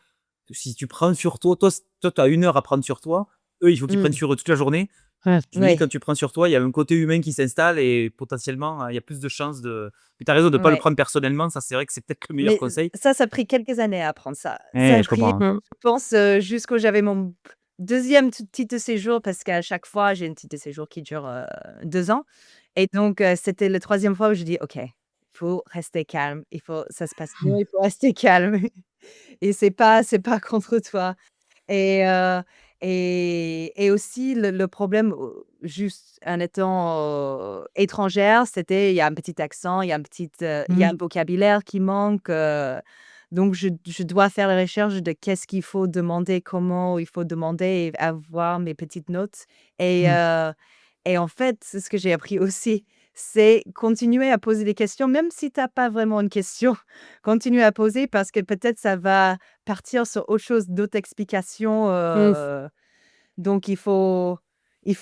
Si tu prends sur toi, tu as 1 heure à prendre sur toi, eux, il faut qu'ils prennent Mmh. sur eux toute la journée. Ouais. Je me dis, Ouais. quand tu prends sur toi, il y a un côté humain qui s'installe et potentiellement, il y a plus de chances de. Mais tu as raison de ne pas le Ouais. prendre personnellement, ça, c'est vrai que c'est peut-être le meilleur Mais conseil. ça a pris quelques années à apprendre ça. Ça a Je comprends, pris, hein. Mmh. je pense, jusqu'au j'avais mon 2e titre de séjour parce qu'à chaque fois, j'ai une titre de séjour qui dure, 2 ans et donc c'était la 3e fois où je dis: «OK, il faut rester calme, ça se passe mieux, il faut rester calme et c'est pas contre toi». Et aussi le problème, juste en étant, étrangère, c'était il y a un petit accent, il y a Mmh. un vocabulaire qui manque, donc je dois faire la recherche de qu'est-ce qu'il faut demander, comment il faut demander et avoir mes petites notes et Mmh. en fait, c'est ce que j'ai appris aussi, c'est continuer à poser des questions, même si tu as pas vraiment une question, continue à poser parce que peut-être ça va partir sur autre chose, d'autres explications, Mmh. donc il faut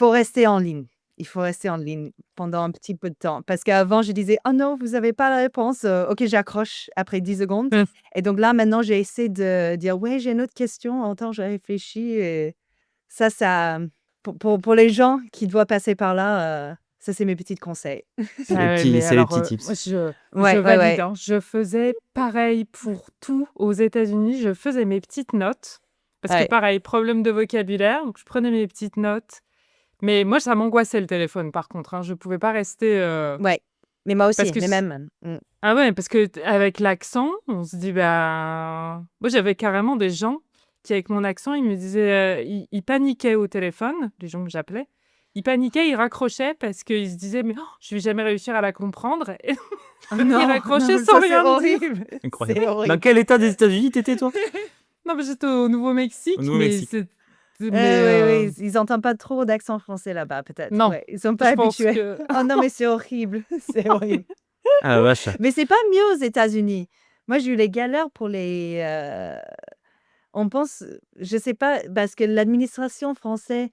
rester en ligne. Il faut rester en ligne pendant un petit peu de temps parce qu'avant je disais: «Oh non, vous avez pas la réponse, OK, j'accroche après 10 secondes» Mmh. et donc là, maintenant, j'ai essayé de dire: «Ouais, j'ai une autre question, attends, je réfléchis» et ça, pour les gens qui doivent passer par là, ça, c'est mes petits conseils. Ah ouais, mais C'est les alors, petits moi tips. je Ouais, ouais, valide, ouais. hein. Je faisais pareil pour tout aux États-Unis, je faisais mes petites notes parce que Ouais, pareil, problème de vocabulaire, donc je prenais mes petites notes. Mais moi, ça m'angoissait le téléphone par contre, hein. Je pouvais pas rester, ouais. Mais moi parce aussi, que mais s même. ah ouais, parce que avec l'accent, on se dit, bah moi, j'avais carrément des gens qui, avec mon accent, ils me disaient, ils paniquaient au téléphone, les gens que j'appelais. Ils paniquaient, ils raccrochaient parce qu'ils se disaient: «Mais je vais jamais réussir à la comprendre» et Oh ils non, raccrochaient non, sans ça, c'est rien me dire. horrible. Incroyable. C'est Dans horrible. quel état des États-Unis t'étais, toi? Non, mais j'étais au Au Nouveau-Mexique, mais Nouveau-Mexique. Oui, oui, ils entendent pas trop d'accent français là-bas, peut-être. non, Ouais, ils sont pas je pense habitués. que Oh non, mais c'est horrible, c'est horrible. Ah la vache. Mais c'est pas mieux aux États-Unis. Moi, j'ai eu les galères pour on pense, je sais pas, parce que l'administration française,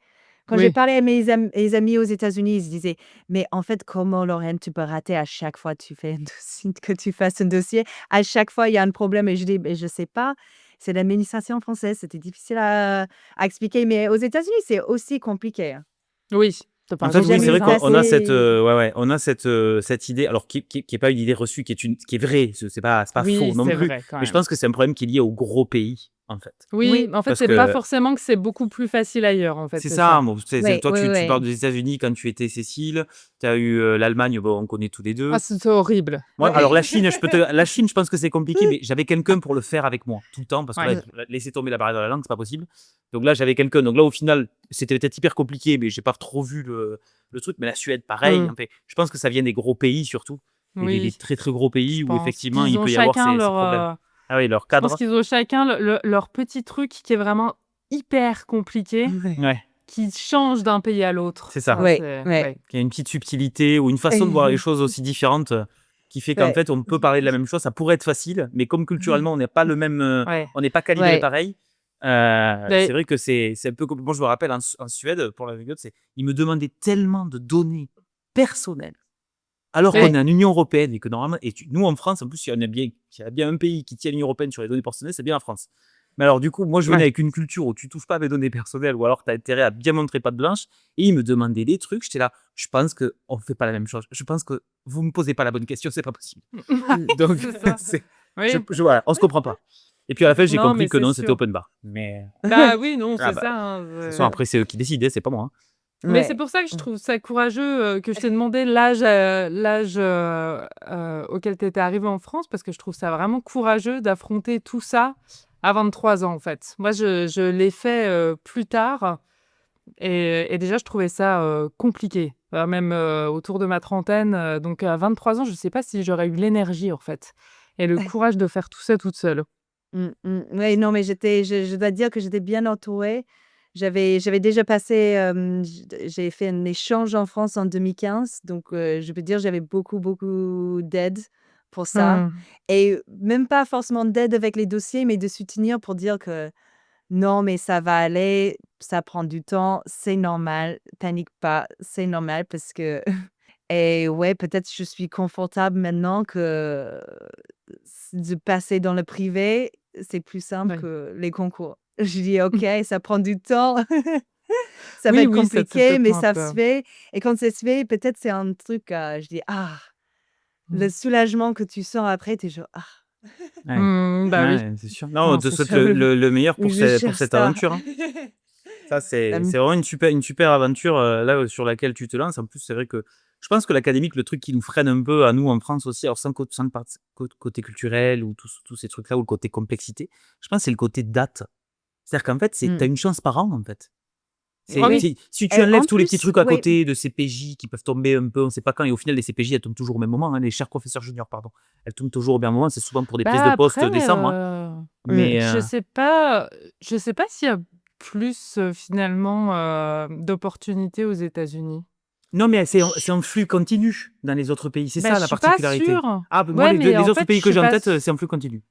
quand j'ai oui. parlé à mes amis aux États-Unis, ils se disaient: «Mais en fait, comment Lorraine, tu peux rater à chaque fois que tu fasses un dossier? À chaque fois, il y a un problème» et je dis: «Mais je sais pas, c'est l'administration française, c'était difficile à expliquer». Mais aux États-Unis, c'est aussi compliqué, hein. Oui, En par fait, J'ai exemple, oui, c'est jamais les vrai vu qu'on a impôts. cette, passer. ouais, ouais, on a cette idée, alors qui est pas une idée reçue, qui est vraie, c'est pas faux Oui, non c'est plus, vrai quand mais je même. pense que c'est un problème qui est lié aux gros pays, en fait. Oui, Oui. mais en fait, Parce c'est pas que forcément que c'est beaucoup plus facile ailleurs, en fait, c'est c'est ça, ça. bon, Oui, toi, oui, tu oui. parles des États-Unis quand tu étais Cécile, tu as eu l'Allemagne, bon, on connaît tous les Ah, deux. c'est horrible. Moi, Ouais. alors la Chine, je pense que c'est compliqué, mais j'avais quelqu'un pour le faire avec moi tout le temps, parce que Ouais. là, laisser tomber la barrière de la langue, c'est pas possible. Donc là, j'avais quelqu'un. Donc là, au final, c'était peut-être hyper compliqué, mais j'ai pas trop vu le truc. Mais la Suède, pareil. Mm. En fait, je pense que ça vient des gros pays surtout, des Oui, très très gros pays je où pense. Puis effectivement ils il ont peut y avoir chacun ces problèmes. Ah oui, leur je pense cadre. qu'ils ont chacun leur petit truc qui est vraiment hyper compliqué, Ouais. Ouais, qui change d'un pays à l'autre. c'est ça. Ça, Ouais, c'est... ouais. Ouais. Il y a une petite subtilité ou une façon de voir les choses aussi différente qui fait qu'en Ouais. fait, on peut parler de la même chose. Ça pourrait être facile, mais comme culturellement, on n'est pas le même, Ouais. on n'est pas calibré Ouais. pareil. Mais- C'est vrai que c'est un peu compliqué. Moi, je me rappelle en Suède, pour l'anecdote, ils me demandaient tellement de données personnelles, alors qu'on mais- est en Union européenne et que normalement, nous en France, en plus, il y a bien un pays qui tient l'Union européenne sur les données personnelles, c'est bien la France. Mais alors, du coup, moi, je venais Ouais. avec une culture où tu touches pas à mes données personnelles ou alors tu as intérêt à bien montrer patte blanche et ils me demandaient des trucs. J'étais là, je pense qu'on fait pas la même chose. Je pense que vous me posez pas la bonne question, c'est pas possible. Donc, C'est ça. Oui. voilà, on se comprend pas. Et puis à la fin, j'ai Non, compris mais que c'est non, c'était sûr. open bar. Mais Bah oui, non, ah c'est bah, ça. Hein, de toute façon, après, c'est eux qui décident, c'est pas moi. Mais Ouais. c'est pour ça que je trouve ça courageux que je t'ai demandé l'âge auquel tu étais arrivé en France, parce que je trouve ça vraiment courageux d'affronter tout ça à 23 ans, en fait. Moi, je l'ai fait plus tard et déjà, je trouvais ça compliqué. Même autour de ma trentaine. Donc, à 23 ans, je ne sais pas si j'aurais eu l'énergie, en fait, et le courage de faire tout ça toute seule. Ouais, non, mais je dois dire que j'étais bien entourée. J'avais déjà passé, j'ai fait un échange en France en 2015, donc je peux dire j'avais beaucoup, beaucoup d'aide pour ça Hmm. et même pas forcément d'aide avec les dossiers, mais de soutenir pour dire que: «Non, mais ça va aller, ça prend du temps, c'est normal, panique pas, c'est normal» parce que et ouais, peut-être je suis confortable maintenant que de passer dans le privé, c'est plus simple Ouais. que les concours. Je dis: «OK, ça prend du temps, ça va Oui, être oui, ça te compliqué, mais prend un ça se peu. fait» et quand ça se fait, peut-être c'est un truc, je dis: «Ah!» le Hmm. soulagement que tu sens après, tu es genre: «Ah!» Ouais, Bah oui, ouais, c'est sûr. Non, on non, te c'est souhaite sûr. le meilleur pour, Je pour cherche cette ça. aventure. Hein. Ça, Hem, c'est vraiment une super aventure là sur laquelle tu te lances. En plus, c'est vrai que je pense que l'académique, le truc qui nous freine un peu à nous en France aussi, alors sans le côté culturel ou tous ces trucs-là ou le côté complexité, je pense que c'est le côté date. C'est-à-dire qu'en fait, tu as mmh. une chance par an, en fait. Oui Si tu et enlèves en tous les petits plus trucs à oui, côté de CPJ qui peuvent tomber un peu, on ne sait pas quand, et au final, les CPJ, elles tombent toujours au même moment, hein, les chers professeurs juniors, pardon. Elles tombent toujours au même moment, c'est souvent pour des prises de Bah, poste après, décembre. Hein. Mais je sais pas, s'il y a plus, finalement, d'opportunités aux États-Unis. non, mais c'est Ch en flux continu dans les autres pays, c'est Bah, ça je la suis pas particularité. sûre. Ah, ben moi, Ouais, mais les en autres fait, je pays que suis j'ai en pas tête, s c'est en flux continu.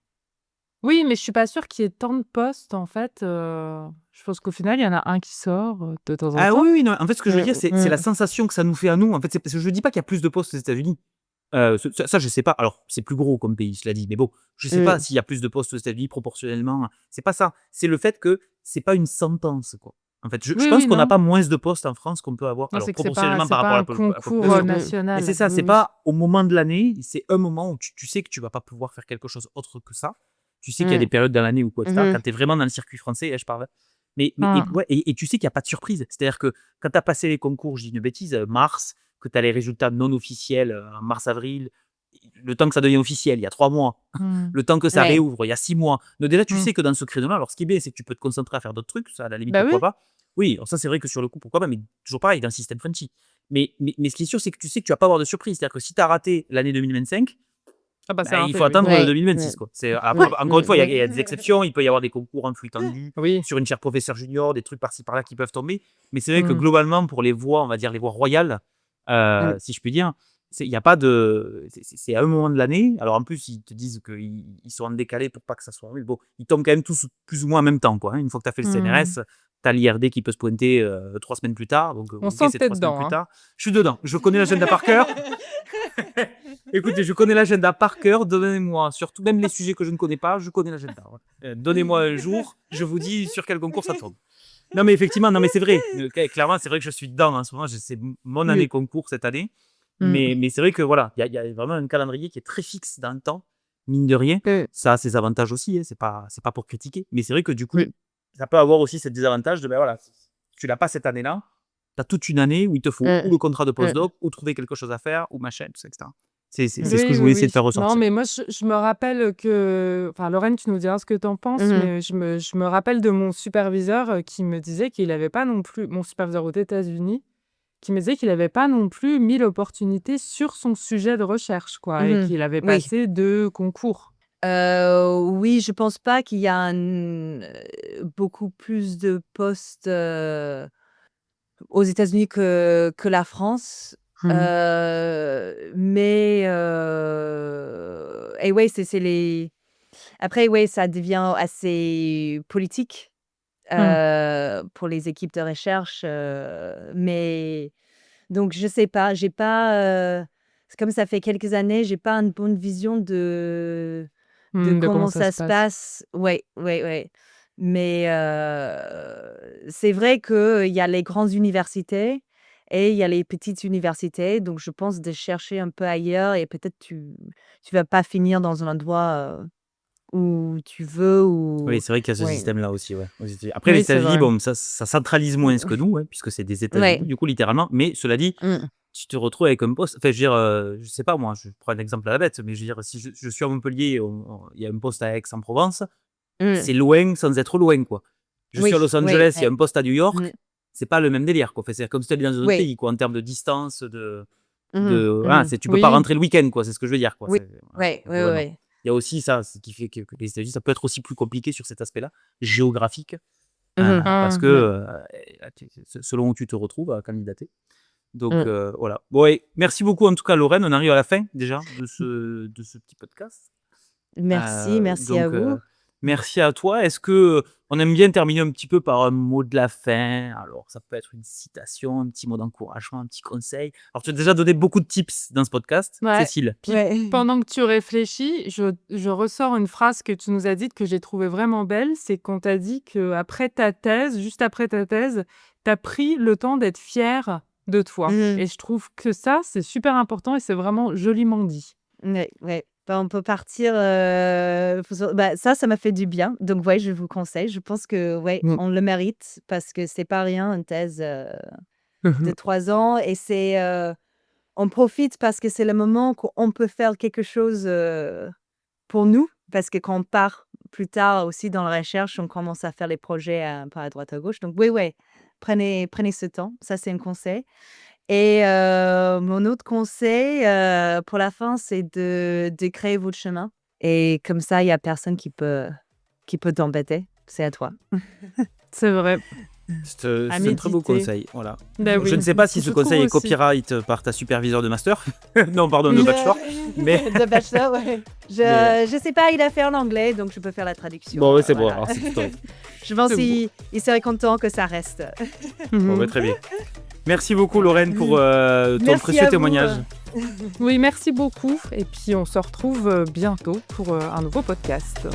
oui, mais je suis pas sûre qu'il y ait tant de postes, en fait, je pense qu'au final, il y en a un qui sort, de temps en Ah oui, temps. oui, non, en fait, ce que je veux dire, c'est la mmh. sensation que ça nous fait à nous. En fait, c'est parce que je dis pas qu'il y a plus de postes aux États-Unis. Ça, je sais pas. Alors, c'est plus gros comme pays, cela dit, mais bon, je sais pas Mmh. s'il y a plus de postes aux États-Unis proportionnellement. C'est pas ça. C'est le fait que c'est pas une sentence, quoi. En fait, je Oui, pense oui, qu'on n'a non. pas moins de postes en France qu'on peut avoir. Non, Alors, c'est que proportionnellement c'est par pas rapport à un la concours, Oui, population. oui. Mais c'est national. ça, Oui, c'est oui. pas au moment de l'année, c'est un moment où tu sais que tu vas pas pouvoir faire quelque chose autre que ça. Tu sais qu'il y a des Mmh. périodes dans l'année ou quoi, etc. Mmh. Quand tu es vraiment dans le circuit français, là, je parle. Mmh. Ouais, et tu sais qu'il n'y a pas de surprise. C'est-à-dire que quand tu as passé les concours, je dis une bêtise, mars, que tu as les résultats non officiels en mars-avril, le temps que ça devient officiel, il y a 3 mois. Mmh. Le temps que ça Ouais. réouvre, il y a 6 mois. Donc déjà, tu Mmh. sais que dans ce créneau-là, alors ce qui est bien, c'est que tu peux te concentrer à faire d'autres trucs. Ça, à la limite, Bah pourquoi oui. pas. Oui, alors ça, c'est vrai que sur le coup, pourquoi pas, mais toujours pareil, dans le système Frenchy. Mais ce qui est sûr, c'est que tu sais que tu vas pas avoir de surprise. C'est-à-dire que si tu as raté l'année 2025, Ah bah, c'est bah, il raté, faut oui. attendre Ouais. 2026, Mmh. quoi. Ouais. Encore une fois, il Oui. y a des exceptions. Il peut y avoir des concours en flux tendu, Oui. sur une chaire professeur junior, des trucs par-ci par-là qui peuvent tomber. Mais c'est vrai que Mmh. globalement, pour les voies, on va dire les voies royales, Mmh. si je puis dire, il n'y a pas de. C'est à un moment de l'année. Alors en plus, ils te disent qu'ils sont en décalé pour pas que ça soit. Mais bon, ils tombent quand même tous plus ou moins en même temps, quoi. Hein. Une fois que tu as fait le Mmh. CNRS, tu as l'IRD qui peut se pointer 3 semaines plus tard. Donc, On ok, sent que c'est tu 3 semaines dedans, plus hein. tard. Je suis dedans. Je connais l'agenda par cœur. Écoutez, je connais l'agenda par cœur. Donnez-moi, surtout même les sujets que je ne connais pas, je connais l'agenda. Ouais. Donnez-moi un jour, je vous dis sur quel concours ça tombe. Non, mais effectivement, non, mais c'est vrai. Clairement, c'est vrai que je suis dedans en ce moment. C'est mon année Oui. concours cette année. Mmh. Mais c'est vrai que voilà, il y a vraiment un calendrier qui est très fixe dans le temps. mine de rien, Mmh. ça a ses avantages aussi, hein, c'est pas pour critiquer. Mais c'est vrai que du coup, Mmh. ça peut avoir aussi ce désavantage de, ben voilà, tu l'as pas cette année-là, tu as toute une année où il te faut Mmh. ou le contrat de Mmh. postdoc ou trouver quelque chose à faire ou machin, tout ça, etc. C'est ce que Oui, je oui, voulais essayer oui. de faire Non, ressortir. mais moi, je me rappelle que... Enfin, Lorraine, tu nous diras ce que tu en penses, Mmh. mais je me rappelle de mon superviseur qui me disait qu'il n'avait pas non plus... Mon superviseur aux États-Unis, qui me disait qu'il n'avait pas non plus 1000 opportunités sur son sujet de recherche, quoi, et Mmh. qu'il avait Oui. passé 2 concours. Oui, je pense pas qu'il y a beaucoup plus de postes, aux États-Unis que la France. Mmh. Mais et ouais, c'est les après, ouais, ça devient assez politique, Mmh. pour les équipes de recherche, mais donc je sais pas, j'ai pas, comme ça fait quelques années, j'ai pas une bonne vision de De comment comment ça ça se se passe. passe. Ouais, ouais, ouais. Mais c'est vrai qu'il y a les grandes universités et il y a les petites universités. Donc je pense de chercher un peu ailleurs et peut-être tu vas pas finir dans un endroit, où tu veux Oui, ou c'est vrai qu'il y a ce ouais. système-là aussi, ouais, aux États-Unis. Après, les Oui, c'est États-Unis, vrai. bon, ça centralise moins que nous, hein, puisque c'est des États-Unis, Ouais. du coup, littéralement. Mais cela dit, Mmh. tu te retrouves avec un poste. Enfin, je veux dire, je sais pas, moi, je prends un exemple à la bête, mais je veux dire, si je suis à Montpellier, il y a un poste à Aix-en-Provence, Mmh. c'est loin sans être loin, quoi. Je suis à Oui, Los oui, Angeles, il y a ouais. un poste à New Mmh. York, c'est pas le même délire, quoi. Enfin, c'est comme si tu allais dans un autre Oui. pays, quoi, en termes de distance, Mmh mh. voilà, Mmh. tu peux pas Oui. rentrer le week-end, quoi, c'est ce que je veux dire, quoi. Oui. Voilà, Ouais, ouais, ouais, globalement. ouais. Il y a aussi ça, ce qui fait que les États-Unis, ça peut être aussi plus compliqué sur cet aspect-là, géographique, Mmh. parce que Mmh. selon où tu te retrouves à candidater. Donc Mmh. voilà. Bon, ouais, merci beaucoup en tout cas, Lorraine. On arrive à la fin déjà de ce petit podcast. Merci, merci à Donc, vous. merci à toi. Est-ce que on aime bien terminer un petit peu par un mot de la fin? Alors, ça peut être une citation, un petit mot d'encouragement, un petit conseil. Alors, tu as déjà donné beaucoup de tips dans ce podcast, Ouais. Cécile. Puis Ouais. pendant que tu réfléchis, je ressors une phrase que tu nous as dite que j'ai trouvée vraiment belle. C'est qu'on t'a dit qu'après ta thèse, juste après ta thèse, tu as pris le temps d'être fière de toi. Mmh. Et je trouve que ça, c'est super important et c'est vraiment joliment dit. Ouais, ouais. Bah, on peut partir, bah, ça m'a fait du bien. Donc ouais, je vous conseille. Je pense que, ouais, Mmh. on le mérite parce que c'est pas rien une thèse, de Mmh. 3 ans et on profite parce que c'est le moment qu'on peut faire quelque chose, pour nous. Parce que quand on part plus tard aussi dans la recherche, on commence à faire les projets un peu à droite à gauche. Donc oui, ouais, prenez ce temps. Ça, c'est un conseil. Et mon autre conseil, pour la fin, c'est de créer votre chemin et comme ça, il y a personne qui peut t'embêter. C'est à toi. C'est vrai. C'est À un très beau méditer. conseil. Voilà. Bah Je oui, ne sais pas si je ce trouve conseil est aussi. copyright par ta superviseure de master. Non, pardon, de bachelor. Mais De bachelor, ouais. Je sais pas, il a fait en anglais, donc je peux faire la traduction. bon, ouais, c'est bon. Voilà. Alors, c'est tout correct. Je pense C'est beau. il serait content que ça reste. Bon, ouais, très bien. Merci beaucoup, Lorraine, pour ton Merci précieux à vous. témoignage. Oui, merci beaucoup. Et puis on se retrouve bientôt pour un nouveau podcast.